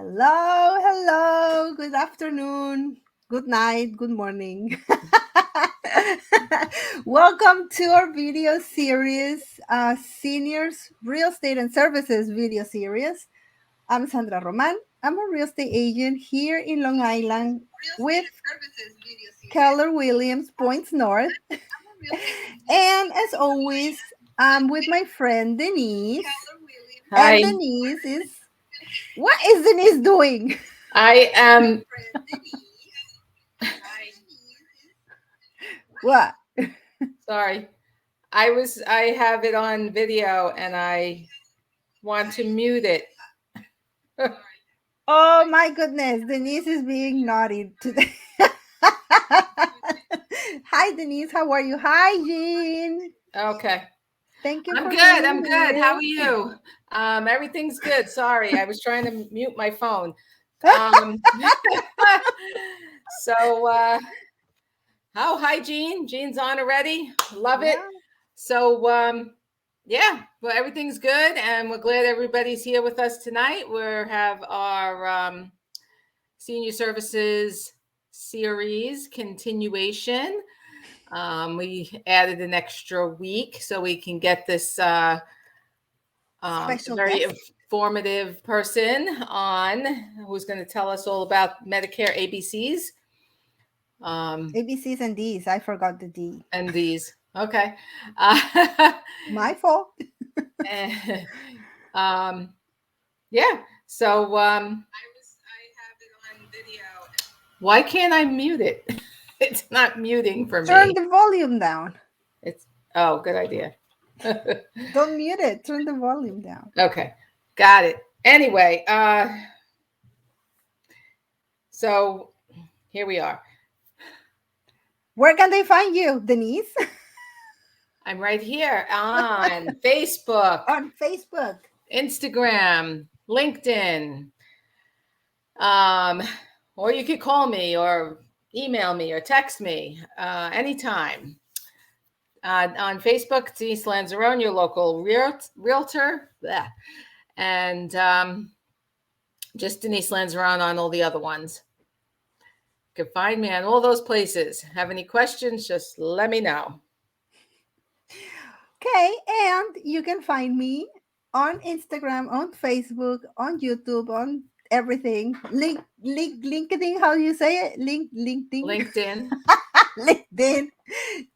Hello. Good afternoon. Good night. Good morning. Welcome to our video series, Seniors Real Estate and Services video series. I'm Sandra Roman. I'm a real estate agent here in Long Island with Keller Williams, Points North. And as always, I'm with my friend Denise. And Hi, Denise is. What is Denise doing? I am. What? Sorry. I have it on video and I want to mute it. Oh my goodness, Denise is being naughty today. Hi, Denise. How are you? Hi, Jean. Okay. Thank you I'm for good. being I'm good. How here. are you? Everything's good. Sorry. I was trying to mute my phone. Um, so, hi, Jean. Jean's on already. Love it. Yeah. So, yeah, well, everything's good, and we're glad everybody's here with us tonight. We have our senior services series continuation. We added an extra week so we can get this Special very guest. informative person on who's going to tell us all about Medicare ABCs. ABCs and Ds. I forgot the D. And these. Okay. My fault. um, yeah. So I have it on video. Why can't I mute it? It's not muting for Turn me. the volume down. It's good idea. Don't mute it. Turn the volume down. Okay, got it. Anyway, so here we are. Where can they find you, Denise? I'm right here on Facebook, On Facebook, Instagram, LinkedIn. Or you could call me or email me or text me anytime. On Facebook, Denise Lanzarone, your local realtor. Bleh. And just Denise Lanzarone on all the other ones. You can find me on all those places. Have any questions, just let me know. Okay, and you can find me on Instagram, on Facebook, on YouTube, on everything. LinkedIn, how do you say it? LinkedIn. LinkedIn. LinkedIn.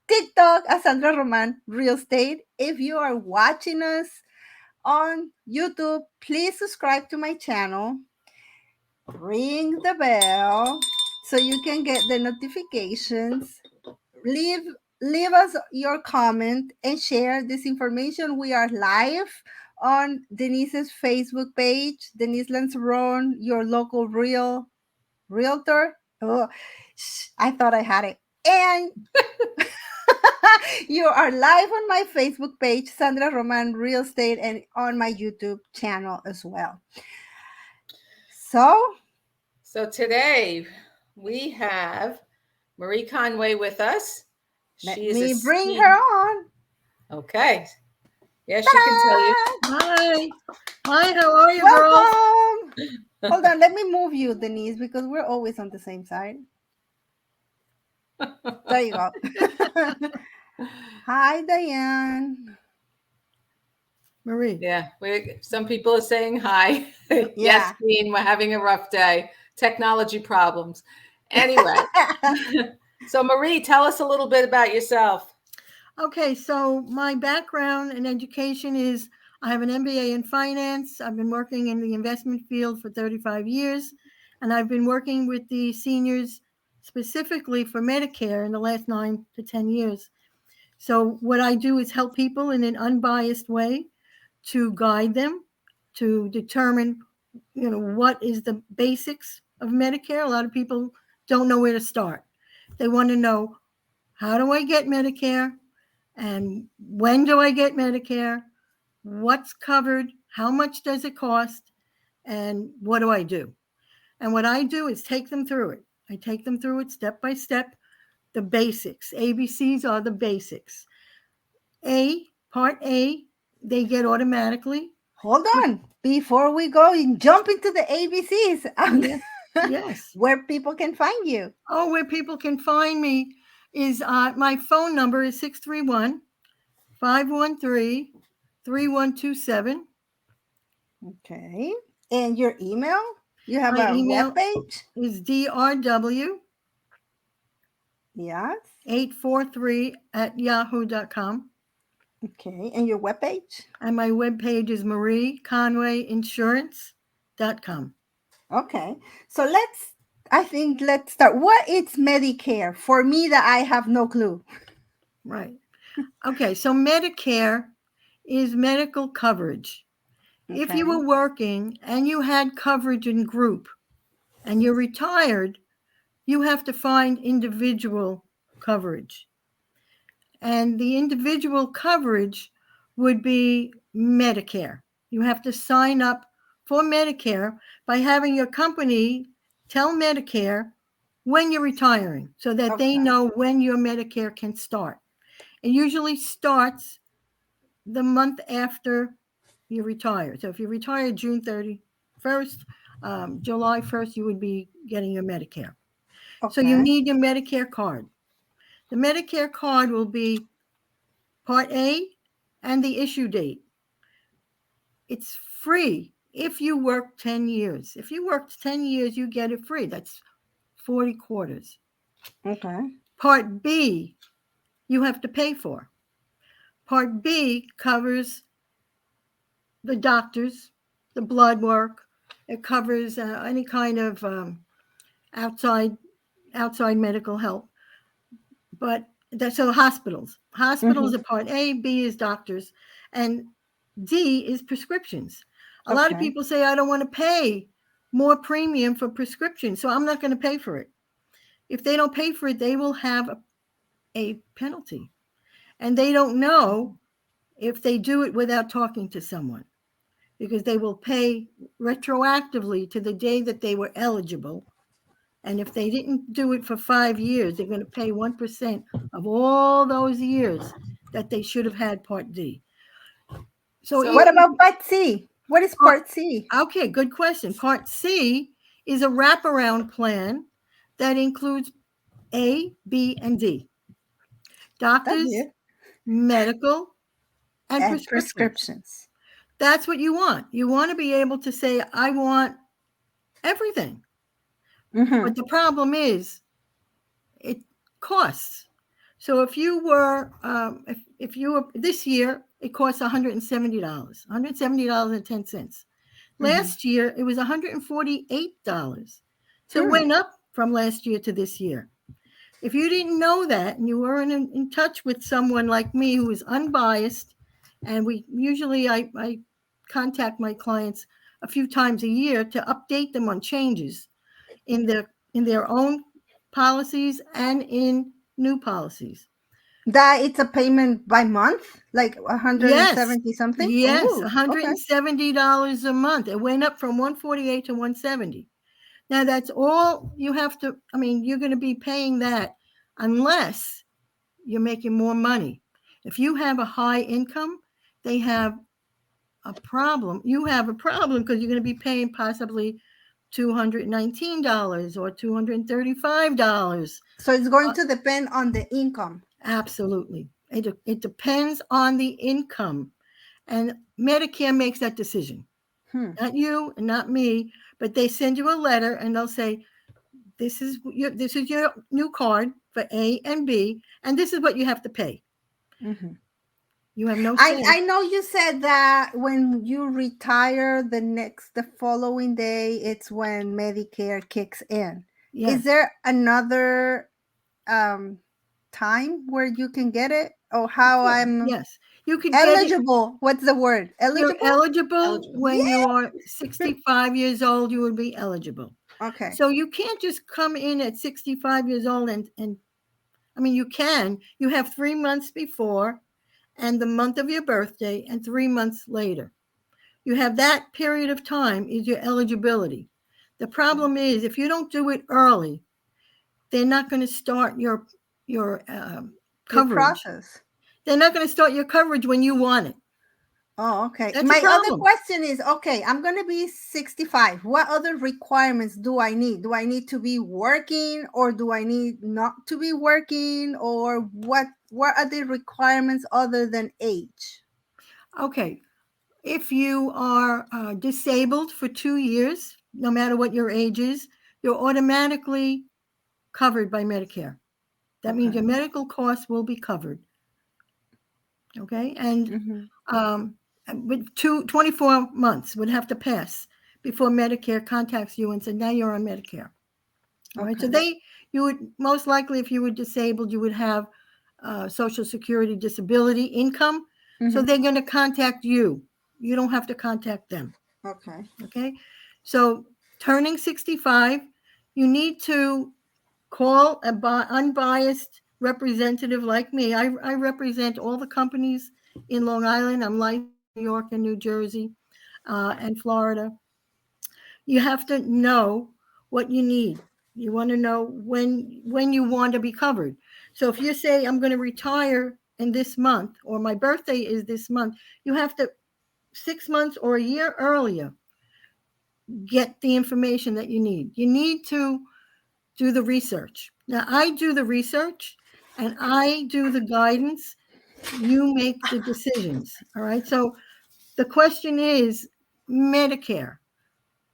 TikTok, Sandra Roman Real Estate. If you are watching us on YouTube, please subscribe to my channel. Ring the bell so you can get the notifications. leave Leave us your comment and share this information. We are live on Denise's Facebook page, Denise Lanzarone, your local realtor. Oh, I thought I had it. And you are live on my Facebook page, Sandra Roman Real Estate, and on my YouTube channel as well. So today we have Marie Conway with us. Let She is me bring her on. Okay. Yes, she can tell you. Hi. Hi, how are you, Welcome. Hold on, let me move you, Denise, because we're always on the same side. There you go. Hi, Diane. Marie? Yeah, some people are saying hi. Yeah. Yes, Dean, we're having a rough day. Technology problems. Anyway, so Marie, tell us a little bit about yourself. Okay, so my background in education is I have an MBA in finance. I've been working in the investment field for 35 years, and I've been working with the seniors specifically for Medicare in the last 9 to 10 years. So what I do is help people in an unbiased way to guide them to determine, what is the basics of Medicare. A lot of people don't know where to start. They want to know, how do I get Medicare? And when do I get Medicare? What's covered? How much does it cost? And what do I do? And what I do is take them through it. I take them through it step by step, the basics. ABCs are the basics. Part A, they get automatically. Hold on. before we go and jump into the ABCs, Yeah. Yes. where people can find you. Oh, where people can find me is my phone number is 631 513 3127. Okay. And your email? You have My a web email page? is drw843 Yes. at yahoo.com. Okay. And your web page? And my webpage is marieconwayinsurance.com. Okay. So let's start. What is Medicare? For me that I have no clue. Right. Okay. So Medicare is medical coverage. If you Okay. were working and you had coverage in group and you're retired, you have to find individual coverage. And the individual coverage would be Medicare. You have to sign up for Medicare by having your company tell Medicare when you're retiring so that they Okay. know when your Medicare can start. It usually starts the month after you retire. So if you retire June 31st, July 1st, you would be getting your Medicare. So you Okay. need your Medicare card. The Medicare card will be Part A and the issue date. It's free if you work 10 years. If you worked 10 years, you get it free. That's 40 quarters. Okay. Part B, you have to pay for. Part B covers the doctors, the blood work. It covers any kind of outside outside medical help. But so hospitals Mm-hmm. are part A, B is doctors, and D is prescriptions. A lot of Okay. people say I don't want to pay more premium for prescriptions, so I'm not going to pay for it. If they don't pay for it, they will have a penalty, and they don't know if they do it without talking to someone, because they will pay retroactively to the day that they were eligible. And if they didn't do it for 5 years, they're going to pay 1% of all those years that they should have had Part D. So What So, even if, about Part C? What is Part C? okay, good question. Part C is a wraparound plan that includes A, B, and D: That's doctors, it. medical, and And prescriptions. prescriptions. That's what you want. You want to be able to say, I want everything. Mm-hmm. But the problem is, it costs. So if you were this year, it costs $170, $170.10. Mm-hmm. Last year, it was $148. So it Hmm. went up from last year to this year. If you didn't know that and you weren't in touch with someone like me who is unbiased, and I contact my clients a few times a year to update them on changes in their own policies and in new policies. That it's a payment by month, like Yes, 170 something. yes, Oh, okay. $170 a month. It went up from 148 to 170. Now that's all you have to. I mean, you're going to be paying that unless you're making more money. If you have a high income, they have a problem. You have a problem because you're going to be paying possibly $219 or $235. So it's going to depend on the income. Absolutely. It depends on the income. And Medicare makes that decision. Hmm. Not you and not me, but they send you a letter and they'll say, this is your new card for A and B, and this is what you have to pay. Mm-hmm. You have no I say. I know you said that when you retire, the following day, it's when Medicare kicks in. Is Yes. there another um time where you can get it, or how Yeah. I'm Yes. You could get it. eligible? What's the word? You're Eligible? eligible eligible. when Yeah. you are 65 years old. You would be eligible. Okay. So you can't just come in at 65 years old and I mean, you can. You have 3 months before and the month of your birthday and 3 months later. You have that period of time is your eligibility. The problem is if you don't do it early, they're not going to start your Your coverage. process. They're not going to start your coverage when you want it. Oh, okay. That's a My other problem. question is, okay, I'm going to be 65. What other requirements do I need? Do I need to be working, or do I need not to be working, or what are the requirements other than age? Okay. If you are disabled for 2 years, no matter what your age is, you're automatically covered by Medicare. That means Okay. your medical costs will be covered. Okay. And Mm-hmm. um, with 24 months would have to pass before Medicare contacts you and said, now you're on Medicare. All right. So Okay. you would most likely, if you were disabled, you would have Social Security disability income. So Mm-hmm. they're going to contact you. You don't have to contact them. Okay. Okay. So turning 65, you need to call an unbiased representative like me. I represent all the companies in Long Island. I'm licensed in New York and New Jersey and Florida. You have to know what you need. You want to know when you want to be covered. So if you say I'm going to retire in this month, or my birthday is this month, you have to 6 months or a year earlier get the information that you need. You need to do the research. Now, I do the research and I do the guidance. You make the decisions. All right. So the question is Medicare.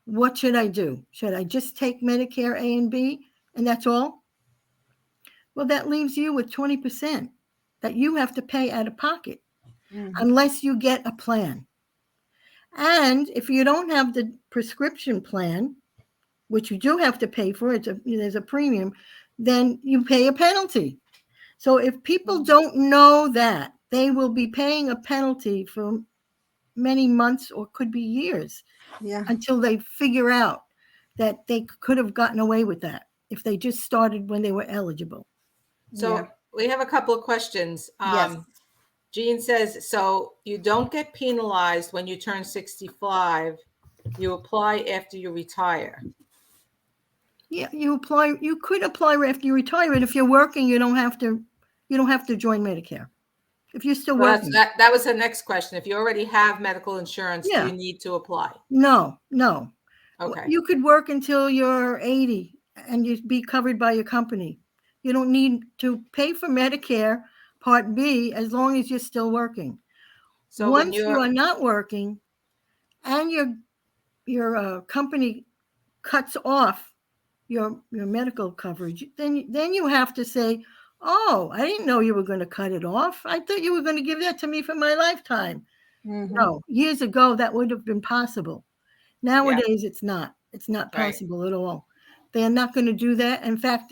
What should I do? Should I just take Medicare A and B and that's all? Well, that leaves you with 20% that you have to pay out of pocket Mm-hmm. unless you get a plan. And if you don't have the prescription plan, which you do have to pay for, there's a premium, then you pay a penalty. So if people don't know that, they will be paying a penalty for many months or could be years Yeah. until they figure out that they could have gotten away with that if they just started when they were eligible. Yeah. So we have a couple of questions. Yes. Jean says, so you don't get penalized when you turn 65. You apply after you retire. Yeah, you could apply after you retire, and if you're working, you don't have to join Medicare. If you're still So working. that was the next question. If you already have medical insurance, do Yeah. you need to apply? No. Okay. You could work until you're 80 and you'd be covered by your company. You don't need to pay for Medicare Part B as long as you're still working. So when Once you you're are not working and your company cuts off your medical coverage, then you have to say, "Oh, I didn't know you were going to cut it off. I thought you were going to give that to me for my lifetime." Mm-hmm. No, years ago that would have been possible. yeah, Nowadays, it's not. It's not right. possible at all. They are not going to do that. In fact,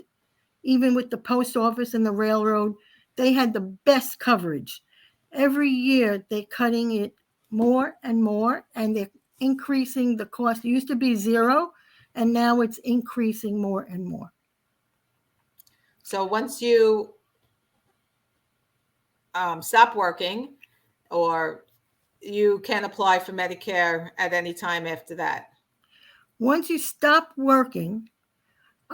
even with the post office and the railroad, they had the best coverage. Every year, they're cutting it more and more, and they're increasing the cost. It used to be zero, and now it's increasing more and more. So once you stop working, or you can apply for Medicare at any time after that. Once you stop working,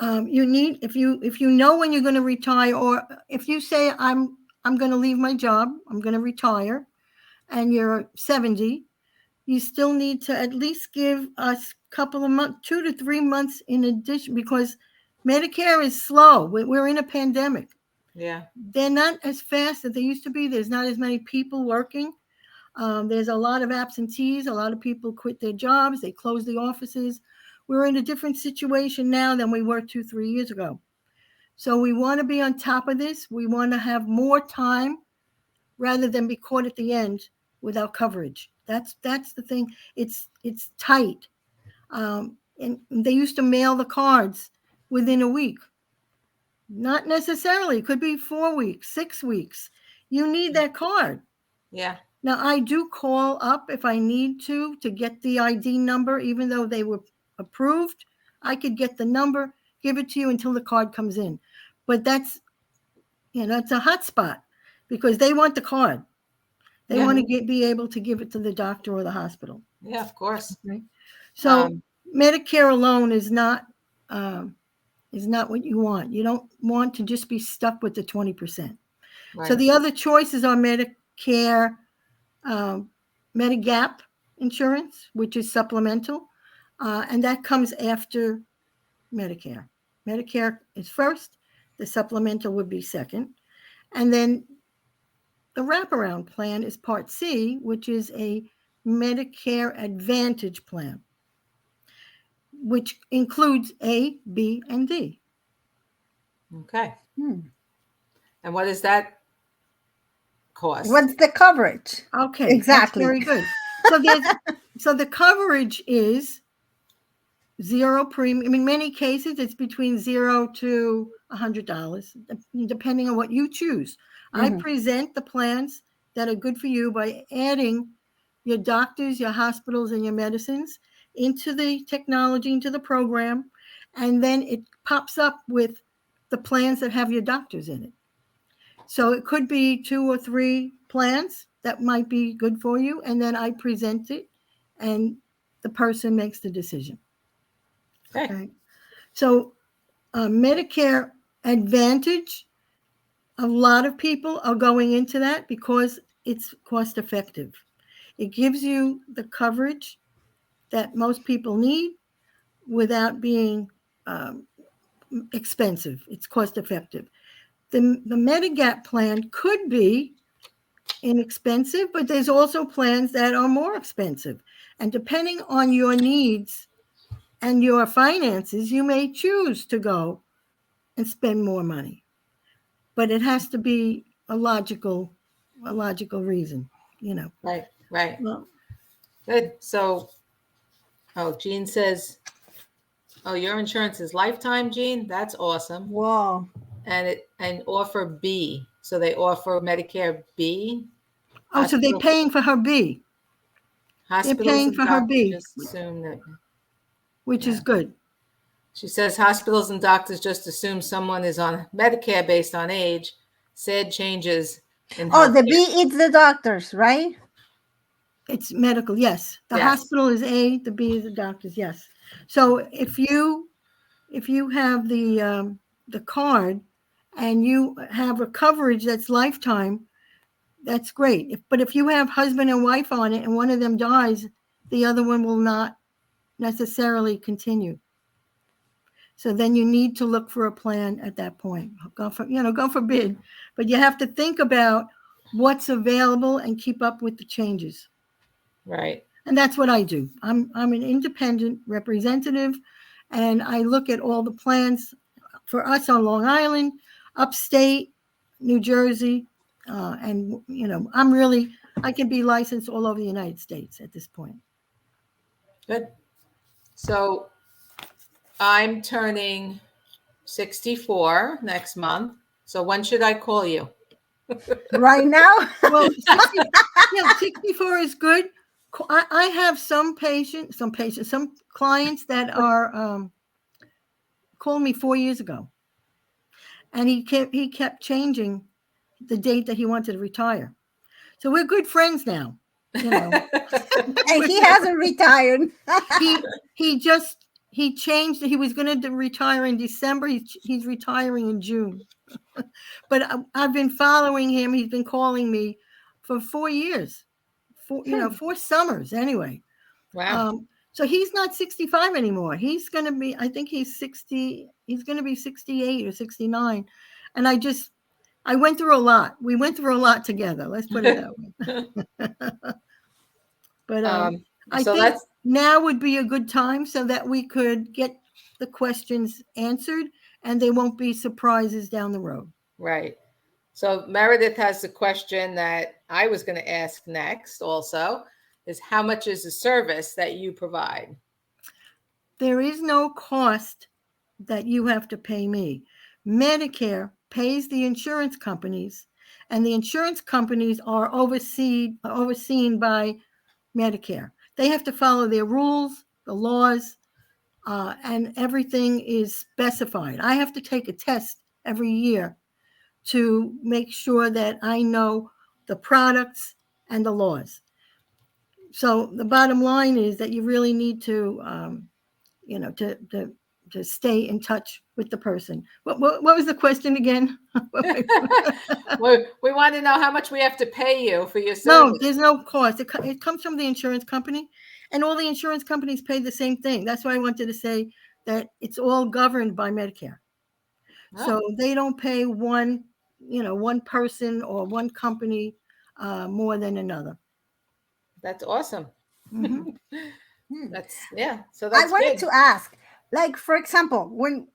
you need if you know when you're going to retire, or if you say I'm going to leave my job, I'm going to retire, and you're 70, you still need to at least give us a couple of months, 2 to 3 months in addition, because Medicare is slow. We're in a pandemic. Yeah. They're not as fast as they used to be. There's not as many people working. There's a lot of absentees. A lot of people quit their jobs. They close the offices. We're in a different situation now than we were 2, 3 years ago. So we want to be on top of this. We want to have more time rather than be caught at the end without coverage. That's the thing. It's tight. And they used to mail the cards within a week. Not necessarily. It could be 4 weeks, 6 weeks. You need that card. Yeah. Now I do call up if I need to get the ID number, even though they were approved. I could get the number, give it to you until the card comes in. But that's it's a hot spot because they want the card. They Yeah. want to be able to give it to the doctor or the hospital. Yeah, of course. Right? So Um, Medicare alone is not what you want. You don't want to just be stuck with the 20%. So right. the other choices are Medicare, um, Medigap insurance, which is supplemental, and that comes after Medicare. Medicare is first, the supplemental would be second, and then the wraparound plan is Part C, which is a Medicare Advantage plan, which includes A, B, and D. Okay. Hmm. And what does that cost? What's the coverage? Okay, Exactly. that's very good. So the coverage is zero premium. In many cases, it's between $0 to $100, depending on what you choose. I Mhm. present the plans that are good for you by adding your doctors, your hospitals, and your medicines into the technology, into the program, and then it pops up with the plans that have your doctors in it. So it could be 2 or 3 plans that might be good for you, and then I present it, and the person makes the decision. Okay. Okay. So Medicare Advantage, a lot of people are going into that because it's cost effective. It gives you the coverage that most people need without being um, expensive. It's cost effective. The Medigap plan could be inexpensive, but there's also plans that are more expensive. And depending on your needs and your finances, you may choose to go and spend more money. But it has to be a logical reason, you know. Right. Right. Well, Good. So, oh, Jean says, oh, your insurance is lifetime, Jean. That's awesome. Whoa. And offer B. So they offer Medicare B. oh, so they're paying for her B. They're Hospitals paying and for her doctors B, just assume that. which is Yeah. good. She says hospitals and doctors just assume someone is on Medicare based on age. Sad changes in Oh, the healthcare. B it's the doctors, right? It's medical, yes. The Yes. hospital is A, the B is the doctors, yes. So if you have the card and you have a coverage that's lifetime, that's great. But if you have husband and wife on it and one of them dies, the other one will not necessarily continue. So then you need to look for a plan at that point. God forbid, but you have to think about what's available and keep up with the changes. Right. And that's what I do. I'm an independent representative, and I look at all the plans for us on Long Island, upstate, New Jersey, and I can be licensed all over the United States at this point. Good. So I'm turning 64 next month. So when should I call you? Right now? Well, 64 is good. I have some clients that are called me 4 years ago, and he kept changing the date that he wanted to retire. So we're good friends now, you know. And he hasn't retired. he changed. He was going to retire in December. He's retiring in June. But I've been following him. He's been calling me for 4 years, 4 summers anyway. Wow. So he's not 65 anymore. He's going to be, I think he's 60. He's going to be 68 or 69. And I went through a lot. We went through a lot together. Let's put it that way. But I so think that's now would be a good time so that we could get the questions answered and they won't be surprises down the road. right. So Meredith has a question that I was going to ask next also is how much is the service that you provide? There is no cost that you have to pay me. Medicare pays the insurance companies, and the insurance companies are overseen by Medicare. They have to follow their rules, the laws, and everything is specified. I have to take a test every year to make sure that I know the products and the laws. So the bottom line is that you really need to, to stay in touch with the person. What was the question again? We want to know how much we have to pay you for your No, service. there's no cost. It comes from the insurance company, and all the insurance companies pay the same thing. That's why I wanted to say that it's all governed by Medicare. Oh, So they don't pay one person or one company more than another. that's awesome. Hmm. Hmm. So I that's wanted good. to ask, like, for example, when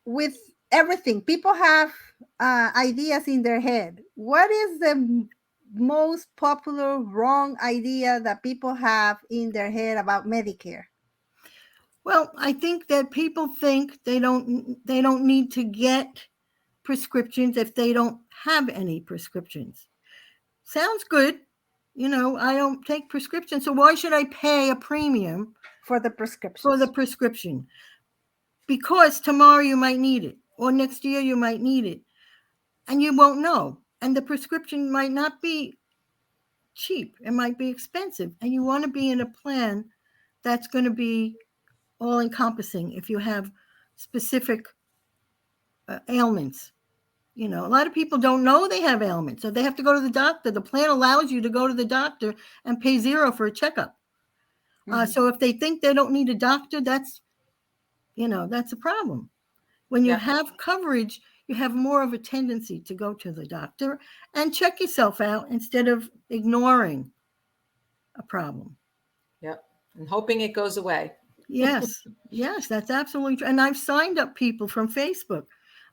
with everything, people have ideas in their head. What is the most popular wrong idea that people have in their head about Medicare? Well, I think that people think they don't need to get prescriptions if they don't have any prescriptions. Sounds good. I don't take prescriptions, so why should I pay a premium For the for the prescriptions. prescription? Because tomorrow you might need it, or next year you might need it, and you won't know. And the prescription might not be cheap, it might be expensive, and you want to be in a plan that's going to be all encompassing if you have specific ailments. A lot of people don't know they have ailments, so they have to go to the doctor. The plan allows you to go to the doctor and pay zero for a checkup. So if they think they don't need a doctor, that's a problem. When you Yeah. have coverage, you have more of a tendency to go to the doctor and check yourself out instead of ignoring a problem. Yep. And hoping it goes away. Yes, yes, that's absolutely true. And I've signed up people from Facebook.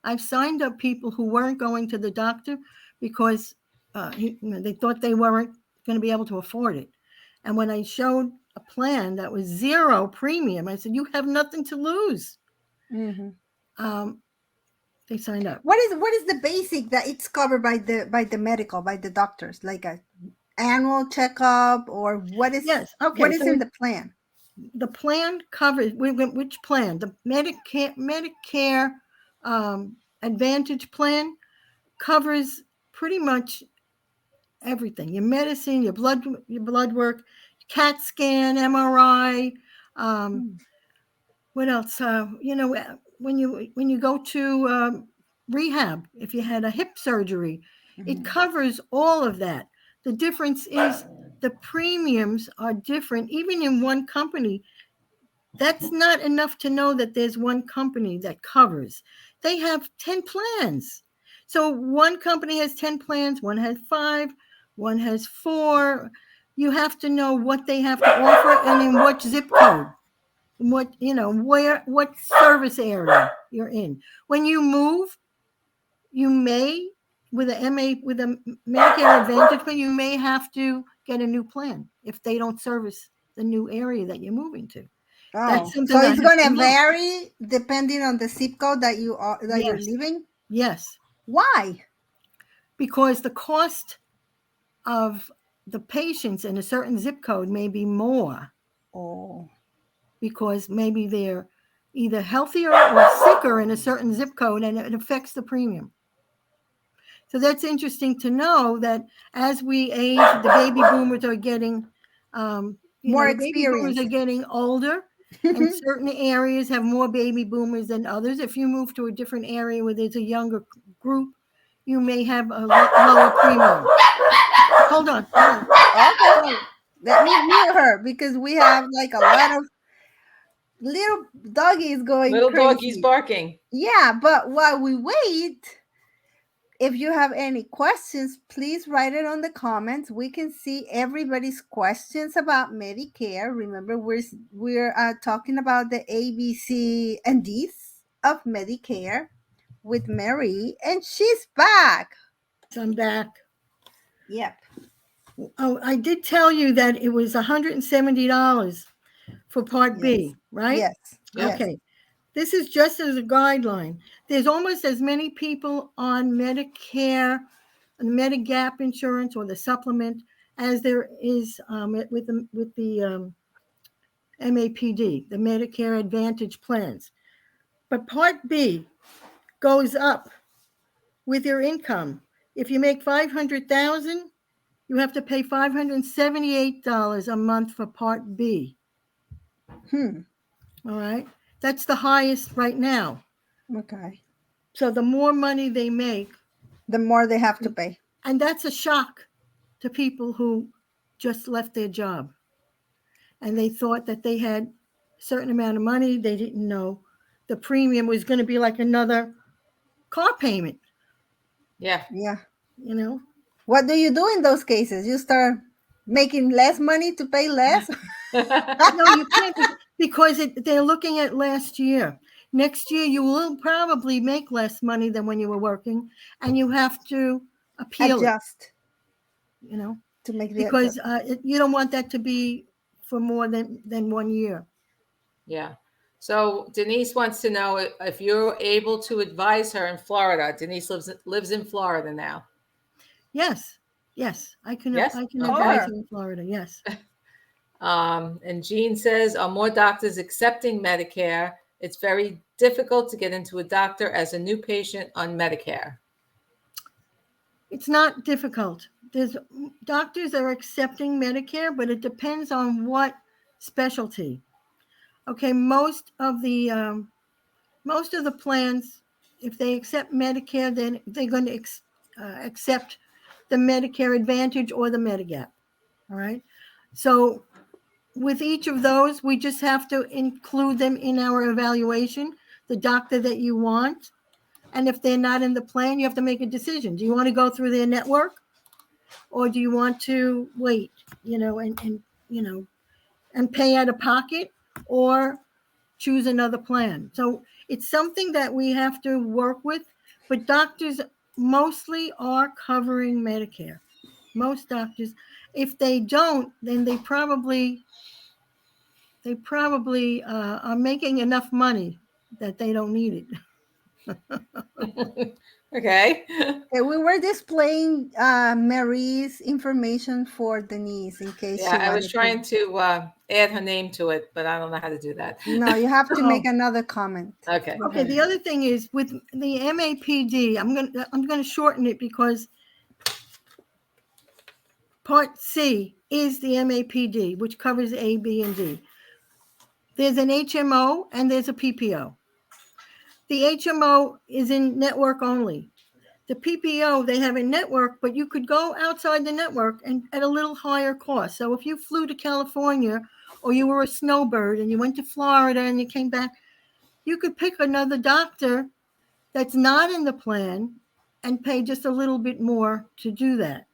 I've signed up people who weren't going to the doctor because they thought they weren't going to be able to afford it. And when I showed a plan that was zero premium, I said, "You have nothing to lose." Mm-hmm. Um, they signed up. What is the basic that it's covered by the doctors, like a annual checkup, or Yes. what Okay. is So in the plan? the plan covers which plan? The Medicare Advantage plan covers pretty much everything: your medicine, your blood work, CAT scan, MRI. Um, Mm. what else? When you go to rehab, if you had a hip surgery, it Mhm. covers all of that. The difference is the premiums are different, even in one company. That's not enough to know that there's one company that covers. They have 10 plans. So one company has 10 plans, one has 5, one has 4. You have to know what they have to offer and in what zip code, what service area you're in. When you move, you may, with a Medicare Advantage plan, you may have to get a new plan if they don't service the new area that you're moving to. That's Oh, so something I it's have going to to know. vary depending on the zip code that you're Yes, living. yes, Why? because the cost of the patients in a certain zip code may be more Oh. because maybe they're either healthier or sicker in a certain zip code, and it affects the premium. So that's interesting to know that as we age, the baby boomers are getting, More the baby boomers experience. are getting older, and certain areas have more baby boomers than others. If you move to a different area where there's a younger group, you may have a lower premium. Hold on, hold on. Okay. Let me mute her because we have like a lot of little doggies going Little doggies crazy. barking. Yeah, but while we wait, if you have any questions, please write it on the comments. We can see everybody's questions about Medicare. Remember, we're talking about the ABC and D's of Medicare with Mary, and she's back. I'm back. Yep. Oh, I did tell you that it was $170 for Part Yes. B, right? Yes. Yep. Yes. Okay. This is just as a guideline. There's almost as many people on Medicare, Medigap insurance, or the supplement as there is with the MAPD, the Medicare Advantage plans. But Part B goes up with your income. If you make $500,000, you have to pay $578 a month for Part B. Hmm. All right. That's the highest right now. Okay. So the more money they make, The more they have to pay. and that's a shock to people who just left their job and they thought that they had a certain amount of money. They didn't know the premium was going to be like another car payment, Yeah. Yeah. you know? What do you do in those cases? You start making less money to pay less? No, you can't because they're looking at last year. Next year, you will probably make less money than when you were working, and you have to appeal it, Adjust you know, to make the because adjust. you don't want that to be for more than 1 year. Yeah. So Denise wants to know if you're able to advise her in Florida. Denise lives in Florida now. Yes, yes, Yes? I can advise Okay. you in Florida. Yes, And Jean says, are more doctors accepting Medicare? It's very difficult to get into a doctor as a new patient on Medicare. it's not difficult. There's doctors are accepting Medicare, but it depends on what specialty. Okay, most of the plans, if they accept Medicare, then they're going to accept the Medicare Advantage or the Medigap. All right. So with each of those, we just have to include them in our evaluation, the doctor that you want. And if they're not in the plan, you have to make a decision. Do you want to go through their network or do you want to wait, and pay out of pocket or choose another plan? So it's something that we have to work with, but doctors mostly are covering Medicare. Most doctors, if they don't, then they probably are making enough money that they don't need it. Okay. Okay, we were displaying Marie's information for Denise in case Yeah, she I was wanted to. trying to add her name to it, but I don't know how to do that. No, you have to make Oh, another comment. Okay. Go okay. ahead. The other thing is with the MAPD, I'm gonna shorten it because Part C is the MAPD, which covers A, B, and D. There's an HMO and there's a PPO. The HMO is in network only. The PPO, they have a network, but you could go outside the network and at a little higher cost. So if you flew to California or you were a snowbird and you went to Florida and you came back, you could pick another doctor that's not in the plan and pay just a little bit more to do that.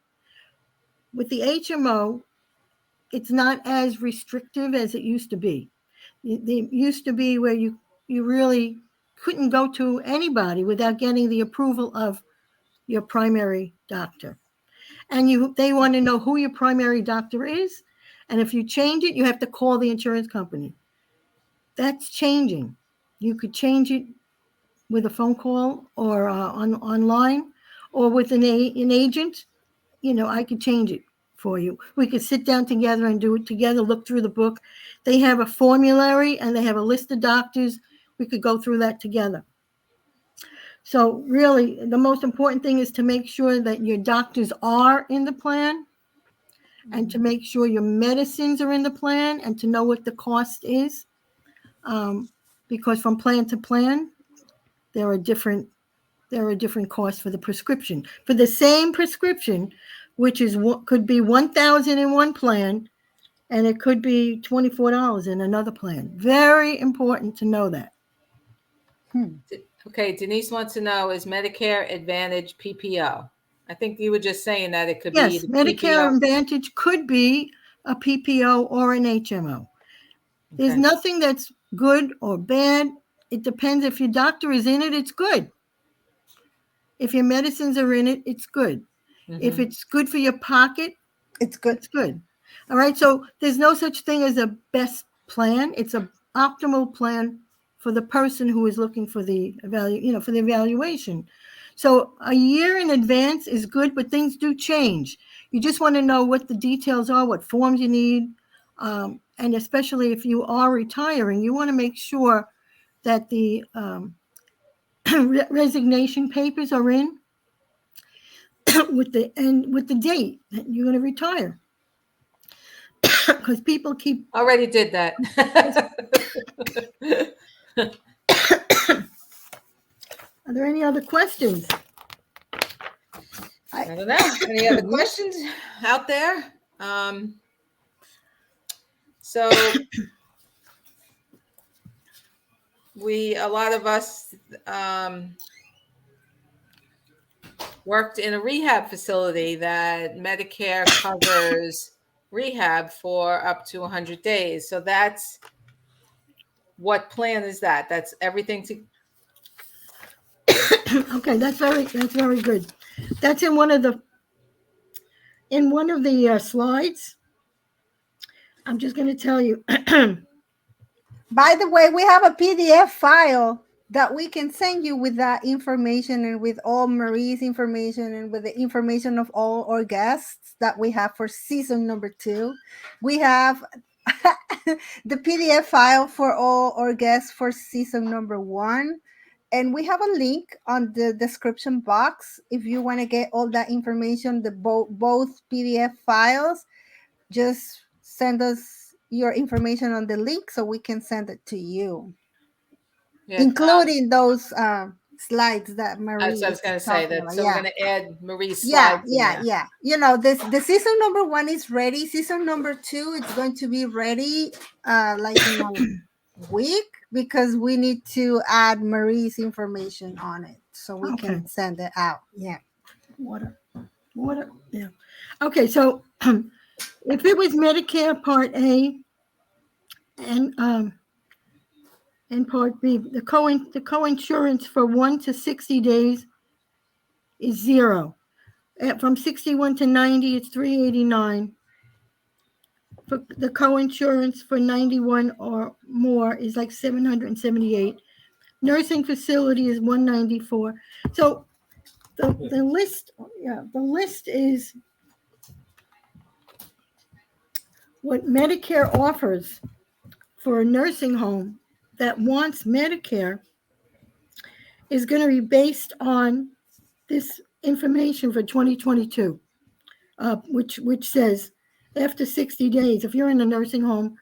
With the HMO, it's not as restrictive as it used to be. It used to be where you really couldn't go to anybody without getting the approval of your primary doctor. And they want to know who your primary doctor is. And if you change it, you have to call the insurance company. That's changing. You could change it with a phone call or online or with an agent. I could change it for you. We could sit down together and do it together, look through the book. They have a formulary and they have a list of doctors. We could go through that together. So really, the most important thing is to make sure that your doctors are in the plan and to make sure your medicines are in the plan and to know what the cost is. Because from plan to plan, there are different costs for the prescription. For the same prescription, which is what could be $1,000 in one plan, and it could be $24 in another plan. Very important to know that. Okay, Denise wants to know, is Medicare Advantage PPO? I think you were just saying that it could be Yes, the Medicare PPO. Advantage could be a PPO or an HMO. There's Okay. nothing that's good or bad. It depends. If your doctor is in it, it's good. If your medicines are in it, it's good. If it's good for your pocket, It's good. it's good. All right. So there's no such thing as a best plan. It's an optimal plan for the person who is looking for the for the evaluation. So a year in advance is good, but things do change. You just want to know what the details are, what forms you need, and especially if you are retiring, you want to make sure that the resignation papers are in with the date that you're going to retire. Because people keep Already did that. Are there any other questions? I don't know. Any other questions out there? So a lot of us worked in a rehab facility that Medicare covers rehab for up to 100 days. So that's what plan is that? That's everything to. Okay, that's very good. That's in one of the slides. I'm just going to tell you. By the way, we have a PDF file that we can send you with that information and with all Marie's information and with the information of all our guests that we have for season number 2. We have the PDF file for all our guests for season number 1. And we have a link on the description box if you want to get all that information, the both PDF files. Just send us your information on the link so we can send it to you, including those slides that Marie That's what I was is going to say. talking That about. so we're Yeah. going to add Marie's Yeah, slides in there. yeah. You know, the season number 1 is ready. Season number 2 is going to be ready like in a week, because we need to add Marie's information on it so we can send it out. Yeah. Water. Yeah. Okay, so if it was Medicare Part A and Part B, the co-insurance for 1 to 60 days is 0. From 61 to 90, it's $389. For the co-insurance for 91 or more is like $778. Nursing facility is $194. So the list is what Medicare offers for a nursing home that wants Medicare is going to be based on this information for 2022, which says after 60 days, if you're in a nursing home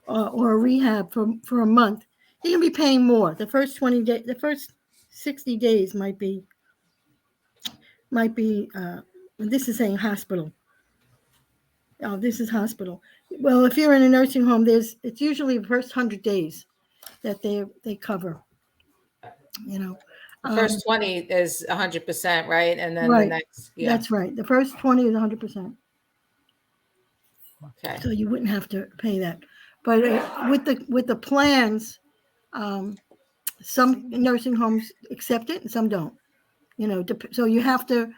or a rehab for a month, you're going to be paying more. The first 20 days, the first 60 days might be. This is saying hospital. Oh, this is hospital. Well, if you're in a nursing home, it's usually the first 100 days that they cover. You know, the first 20 is 100%, right? And then right. The next, yeah. That's right. The first 20 is 100%. Okay. So you wouldn't have to pay that. But with the plans, some nursing homes accept it and some don't. You know, so you have to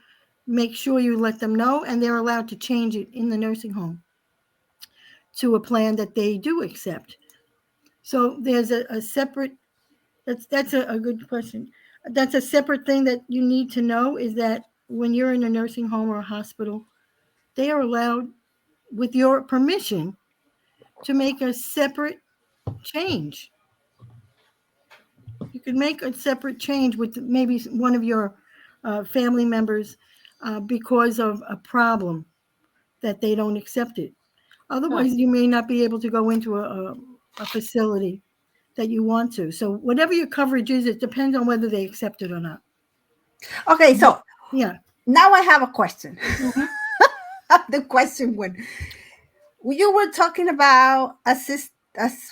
make sure you let them know, and they're allowed to change it in the nursing home to a plan that they do accept. So there's a separate. That's a good question. That's a separate thing that you need to know, is that when you're in a nursing home or a hospital, they are allowed, with your permission, to make a separate change. You could make a separate change with maybe one of your family members because of a problem that they don't accept it. Otherwise, you may not be able to go into a facility that you want to. So whatever your coverage is, it depends on whether they accept it or not. Okay, so yeah. Now I have a question. Mm-hmm. The question one. You were talking about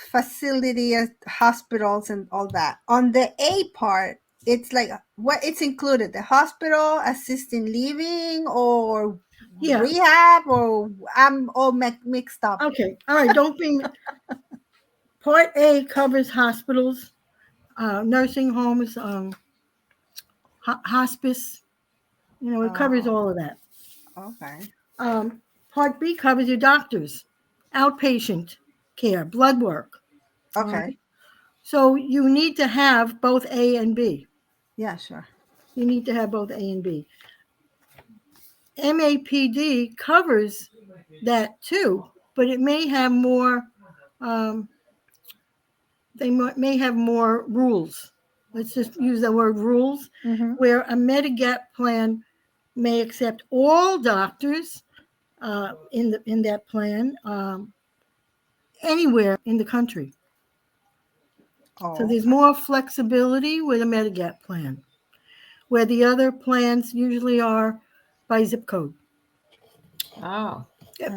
facility, hospitals, and all that. On the A part, it's like what it's included: the hospital, assisted living, or rehab, or I'm all mixed up. Okay, all right. Don't be. Part A covers hospitals, nursing homes, hospice. You know, it covers all of that. Okay. Part B covers your doctors, outpatient care, blood work. Okay. Right? So you need to have both A and B. Yeah, sure. You need to have both A and B. MAPD covers that too, but it may have more. They may have more rules. Let's just use the word rules, where a Medigap plan may accept all doctors in that plan anywhere in the country. So Oh, there's more flexibility with a Medigap plan, where the other plans usually are by zip code. Oh,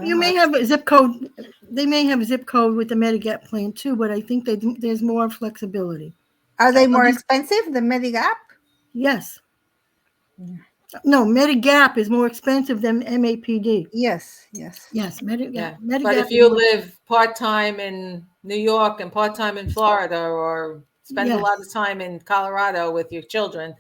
You oh. may have a zip code. They may have a zip code with the Medigap plan too, but I think there's more flexibility. Are At they more least, expensive, the Medigap? yes. Yeah. No, Medigap is more expensive than MAPD. Yes, yes. Yes, yeah. But Medigap if is you more. live part-time in New York and part-time in Florida, or spend a Yes, lot of time in Colorado with your children,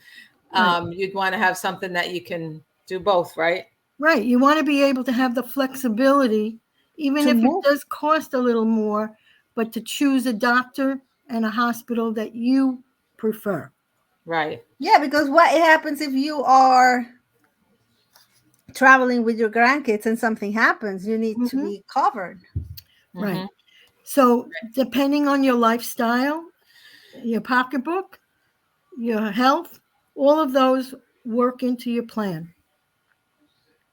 right. you'd want to have something that you can do both, right? Right. You want to be able to have the flexibility, even To if it move. does cost a little more, but to choose a doctor and a hospital that you prefer. Right. Yeah, because what happens if you are traveling with your grandkids and something happens? You need to Hmm. be covered. Hmm. Right. So, depending on your lifestyle, your pocketbook, your health, all of those work into your plan.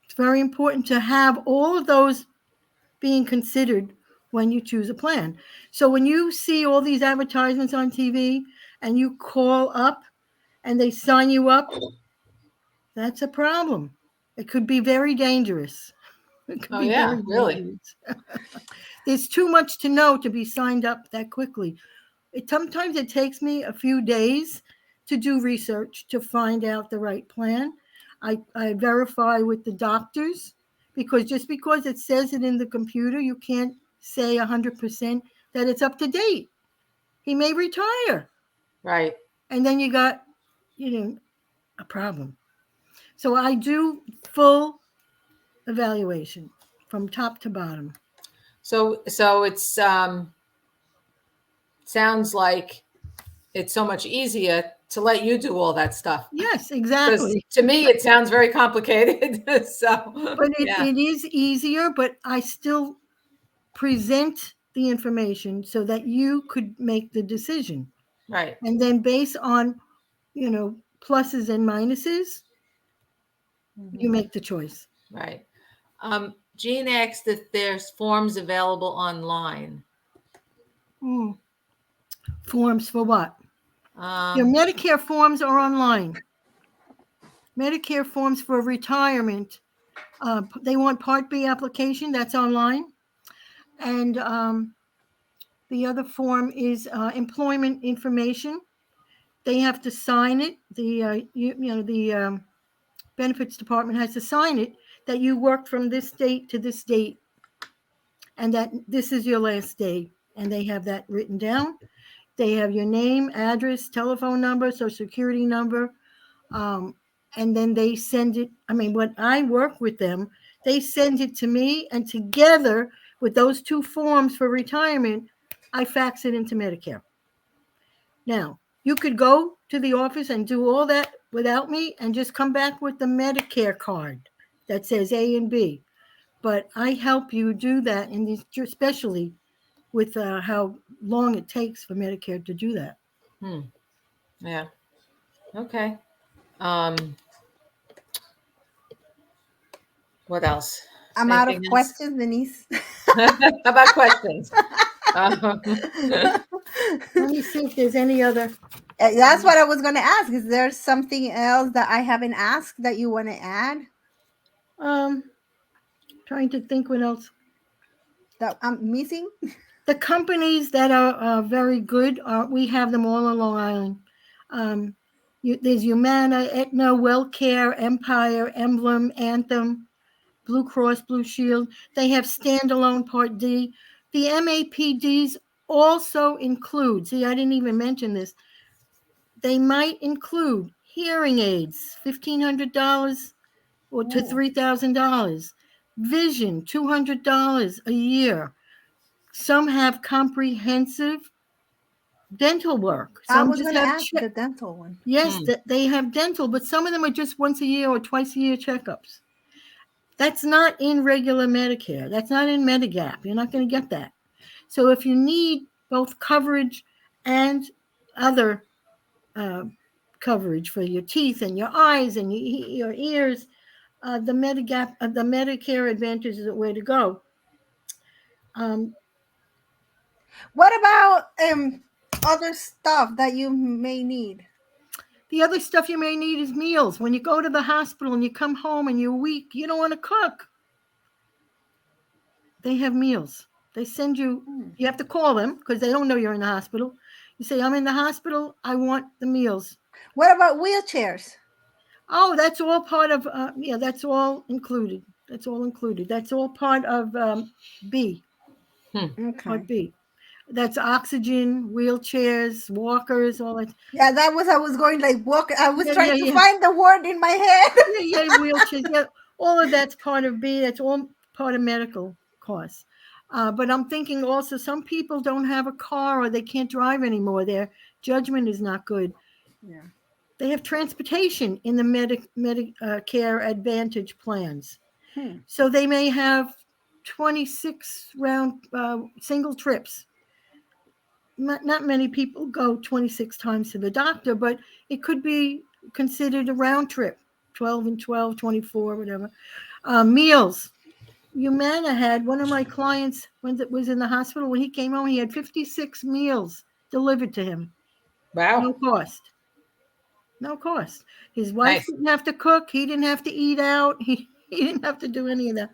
It's very important to have all of those being considered when you choose a plan. So when you see all these advertisements on TV and you call up and they sign you up, that's a problem. It could be very dangerous. It could Oh be yeah, very really. dangerous. There's too much to know to be signed up that quickly. Sometimes it takes me a few days to do research to find out the right plan. I verify with the doctors, because just because it says it in the computer, you can't say 100% that it's up to date. He may retire, Right. and then you got, you know, a problem. So I do full evaluation from top to bottom. So it's sounds like it's so much easier to let you do all that stuff. Yes, Because exactly. to me, it sounds very complicated. So, But yeah, it is easier, but I still present the information so that you could make the decision. right, And then based on, pluses and minuses, you Mhm. make the choice. right. Jean asked if there's forms available online. Mm. Forms for what? Your Um, Medicare forms are online. Medicare forms for retirement. They want Part B application, that's online. And the other form is employment information. They have to sign it. The benefits department has to sign it that you work from this date to this date and that this is your last day. And they have that written down. They have your name, address, telephone number, social security number. Um, and then they send it. I mean, when I work with them, they send it to me, and together with those two forms for retirement, I fax it into Medicare. Now, you could go to the office and do all that without me and just come back with the Medicare card that says A and B. But I help you do that, in these, especially with how long it takes for Medicare to do that. hmm, yeah, okay. Um, what else? I'm out Anything of else? questions, Denise. How about questions? Um, Let me see if there's any other. That's what I was going to ask. Is there something else that I haven't asked that you want to add Um, Trying to think what else. that I'm missing? The companies that are very good, we have them all on Long Island. Um, there's Humana, Aetna, WellCare, Empire, Emblem, Anthem, Blue Cross Blue Shield. They have standalone Part D. The MAPDs also include, see, I didn't even mention this, they might include hearing aids, $1,500 or to Oh, $3,000, vision, $200 a year. Some have comprehensive dental work. I Some was just going to have ask the dental one. yes, hmm, they have dental, but some of them are just once a year or twice a year checkups. That's not in regular Medicare. That's not in Medigap. You're not going to get that. So if you need both coverage and other uh, coverage for your teeth and your eyes and your ears, the Medicare Advantage is the way to go. Um, What about other stuff that you may need? The other stuff you may need is meals. When you go to the hospital and you come home and you're weak, you don't want to cook. They have meals. They send you, you have to call them because they don't know you're in the hospital. You say, I'm in the hospital. I want the meals. What about wheelchairs? Oh, that's all part of, yeah, that's all included. That's all included. That's all part of B, Okay. part B. That's oxygen, wheelchairs, walkers, all that. Yeah, that was I was going like walk. I was Yeah, trying yeah, to yeah. find the word in my head. Yeah, wheelchairs. Yeah, all of that's part of B. That's all part of medical costs. But I'm thinking also some people don't have a car or they can't drive anymore. Their judgment is not good. Yeah. They have transportation in the Medicare Advantage plans. So they may have 26 round single trips. Not many people go 26 times to the doctor, but it could be considered a round trip, 12 and 12, 24, whatever. Meals. Humana had one of my clients when it was in the hospital. When he came home, he had 56 meals delivered to him. Wow. No cost. No cost. His wife Nice. didn't have to cook. He didn't have to eat out. He didn't have to do any of that.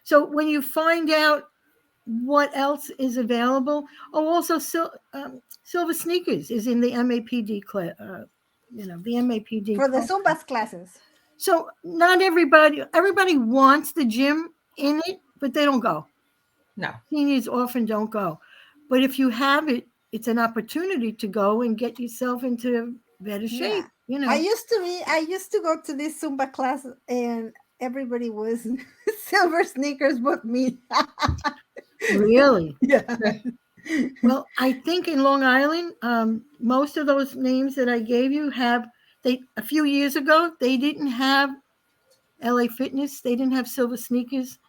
So when you find out what else is available, also Silver Sneakers is in the MAPD class. The MAPD For the program. Zumba's classes. So not everybody wants the gym in it, but they don't go. No. Seniors often don't go. But if you have it, it's an opportunity to go and get yourself into better shape. Yeah. I used to go to this Zumba class and everybody was silver sneakers but me. Really? Yeah. Well, I think in Long Island, most of those names that I gave you a few years ago, they didn't have LA Fitness. They didn't have Silver Sneakers.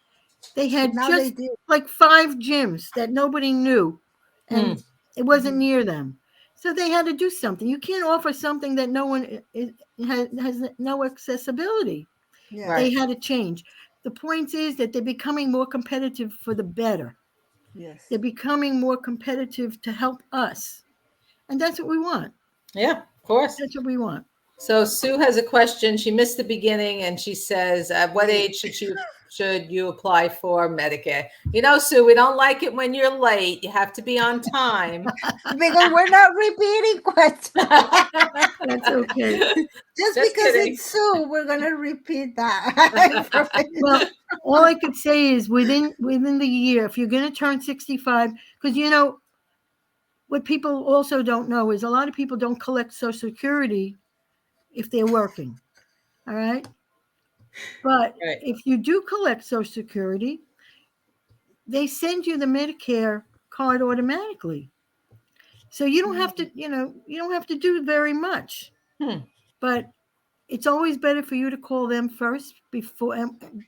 They had Now they just do. like 5 gyms that nobody knew, and it wasn't near them. So they had to do something. You can't offer something that no one has no accessibility. Yeah. They Right. had to change. The point is that they're becoming more competitive for the better. Yes. They're becoming more competitive to help us. And that's what we want. Yeah, of course. That's what we want. So Sue has a question. She missed the beginning, and she says, "At what age should you apply for Medicare?" You know, Sue, we don't like it when you're late. You have to be on time. Because we're not repeating questions. That's okay. Just Just because kidding. it's Sue, we're gonna repeat that. Well, all I could say is within the year, if you're going to turn 65, because what people also don't know is a lot of people don't collect Social Security if they're working. All right. But Right. if you do collect Social Security, they send you the Medicare card automatically. So you don't have to, you don't have to do very much. But it's always better for you to call them first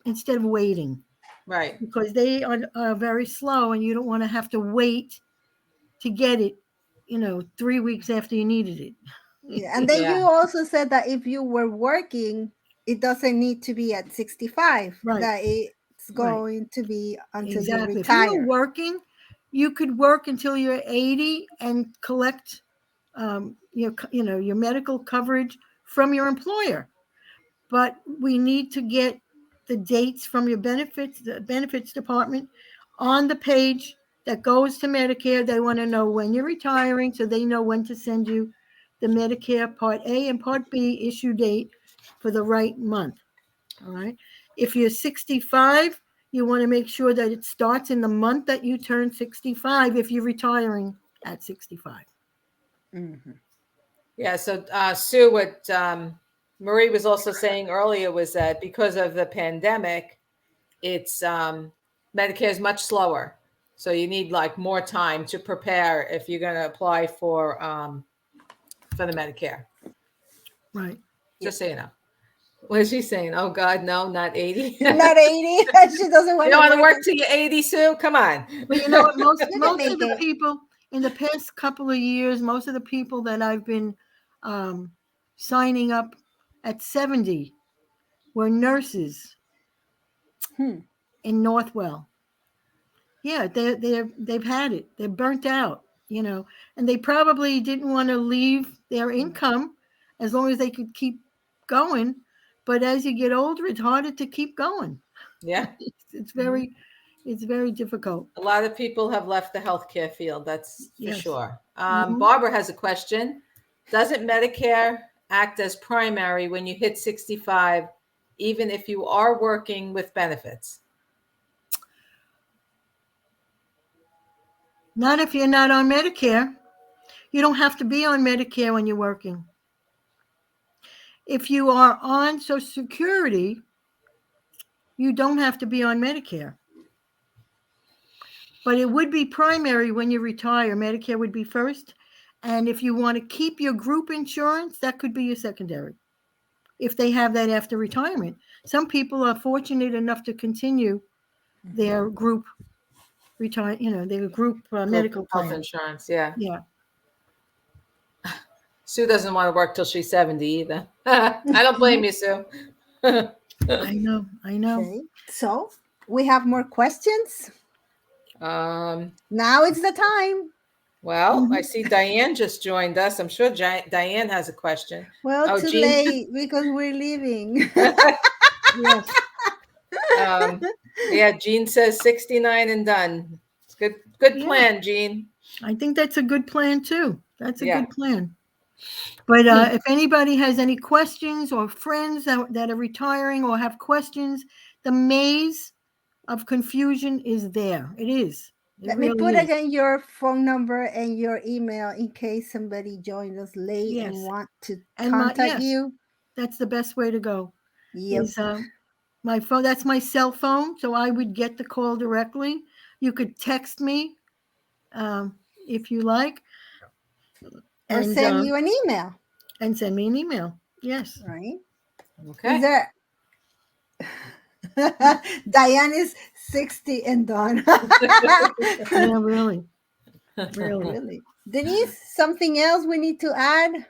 instead of waiting. Right. Because they are very slow and you don't want to have to wait to get it, 3 weeks after you needed it. Yeah. And then Yeah. you also said that if you were working, it doesn't need to be at 65. Right. That it's Right. going to be until Exactly. you If you retire. were working, you could work until you're 80 and collect your medical coverage from your employer. But we need to get the dates from the benefits department on the page that goes to Medicare. They want to know when you're retiring so they know when to send you the Medicare Part A and Part B issue date for the right month. All right. If you're 65, you want to make sure that it starts in the month that you turn 65 if you're retiring at 65. Yeah. So Sue, what Marie was also saying earlier was that because of the pandemic, it's Medicare is much slower. So you need like more time to prepare if you're going to apply for the Medicare. Right. Just so you know. What is she saying? Oh God, no, not 80. Not 80. She doesn't want You don't want to work. work till you're 80, Sue? Come on. But you know what? Most You can of make the it. people in the past couple of years, most of the people that I've been signing up at 70 were nurses in Northwell. Yeah, they've had it. They're burnt out. and they probably didn't want to leave their income as long as they could keep going. But as you get older, it's harder to keep going. Yeah. It's Mhm. very, it's very difficult. A lot of people have left the healthcare field, that's for Yes. sure. Hmm. Barbara has a question. Doesn't Medicare act as primary when you hit 65, even if you are working with benefits? Not if you're not on Medicare. You don't have to be on Medicare when you're working. If you are on Social Security, you don't have to be on Medicare. But it would be primary when you retire. Medicare would be first. And if you want to keep your group insurance, that could be your secondary if they have that after retirement. Some people are fortunate enough to continue their group their group medical Health plan. insurance, yeah. Yeah. Sue doesn't want to work till she's 70 either. I don't blame you, Sue. I know. Okay. So we have more questions. um, Now it's the time. well, I Mhm. see Diane just joined us. I'm sure Diane has a question. Well, Oh, too Jean. late because we're leaving. Yes. um, yeah, Jean says 69 and done. Good Yeah. plan, Jean. I think that's a good plan too. That's a Yeah. good plan. But if anybody has any questions or friends that are retiring or have questions, the maze of confusion is there. It is. It Let me really put is. again your phone number and your email in case somebody joined us late and Yes. want to And contact yes, you. that's the best way to go. Yep. Is my phone. That's my cell phone, so I would get the call directly. You could text me if you like, Or and send you an email, send me an email. Yes. right? Is Okay. there Diane is 60 and done. Yeah, really. Really. Really. Denise, something else we need to add?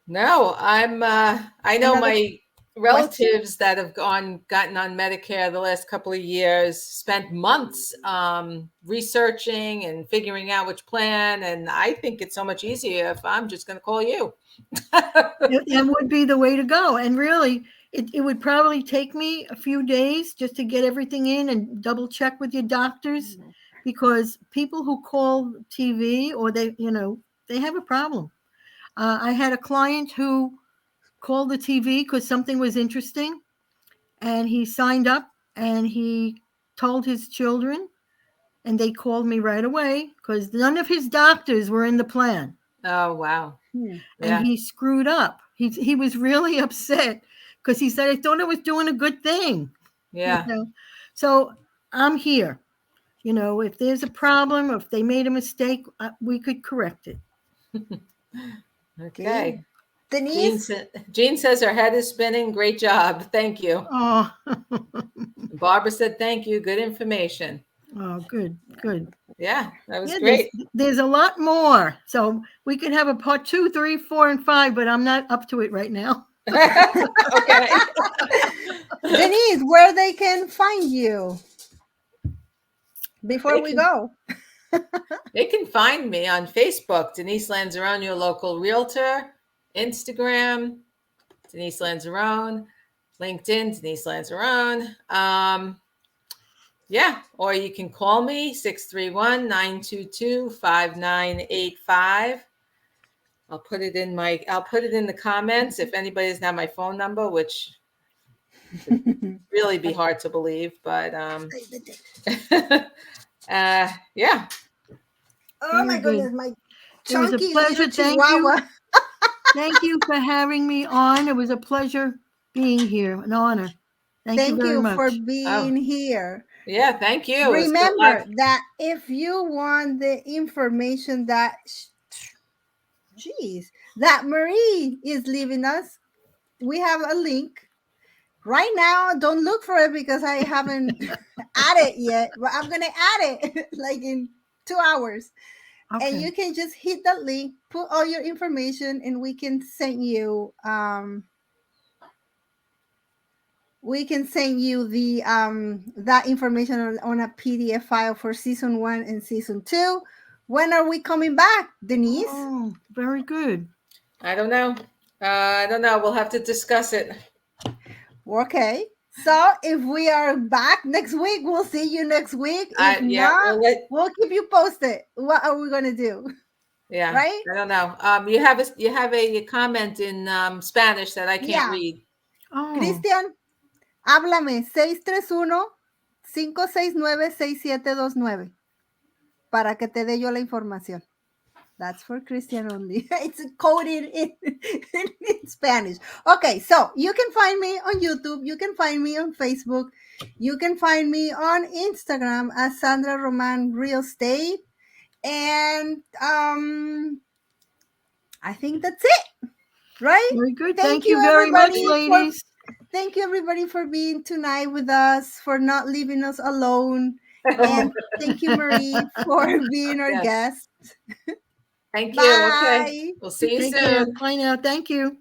No, I know Another my question? relatives that have gotten on Medicare the last couple of years spent months researching and figuring out which plan. And I think it's so much easier if I'm just going to call you. That would be the way to go. And really, it would probably take me a few days just to get everything in and double check with your doctors, because people who call TV or they have a problem. I had a client who called the TV because something was interesting, and he signed up and he told his children, and they called me right away because none of his doctors were in the plan, Oh, wow. Hmm. and Yeah. he screwed up. He was really upset because he said, I thought I was doing a good thing. Yeah. So I'm here. If there's a problem, if they made a mistake, we could correct it. Okay. Okay. Denise, Jean says her head is spinning. Great job. Thank you. Oh, Barbara said thank you. Good information. oh, good. Yeah, that was Yeah, great. there's a lot more. So we could have a part 2, 3, 4, and 5, but I'm not up to it right now. Okay. Denise, where they can find you before They we can go? they can find me on Facebook, Denise Lanzarone, your local realtor, Instagram, Denise Lanzarone, LinkedIn, Denise Lanzarone. Yeah, or you can call me 631-922-5985. I'll put it in the comments if anybody doesn't have my phone number, which would really be hard to believe, but yeah. Oh my Very good. goodness, my It was a chunky little pleasure. Thank you. chihuahua. Thank you for having me on. It was a pleasure being here, an honor. Thank you Thank very you for much. being Oh, here. yeah, thank you. It was good. Remember that if you want the information that, geez, that Marie is leaving us, we have a link right now. Don't look for it because I haven't added yet, but I'm gonna add it like in 2 hours. And Okay. you can just hit that link, put all your information, and we can send you the that information on a PDF file for season 1 and season 2. When are we coming back, Denise? Oh, very good. I don't know. I don't know. We'll have to discuss it. Okay. So if we are back next week, we'll see you next week. If Yeah, not, we'll keep you posted. What are we gonna do? yeah. Right? I don't know. You have a comment in Spanish that I can't Yeah. read. Oh, Cristian, háblame 631-569-6729 para que te dé yo la información. That's for Christian only. It's coded in Spanish. Okay, so you can find me on YouTube. You can find me on Facebook. You can find me on Instagram as Sandra Roman Real Estate. And I think that's it. Right? very good. Thank Thank you you very much, everybody ladies. thank you everybody for being tonight with us, for not leaving us alone. And thank you, Marie, for being our Yes. guest. Thank you. Okay. Bye. We'll see you Take care. soon. Bye now. Thank you.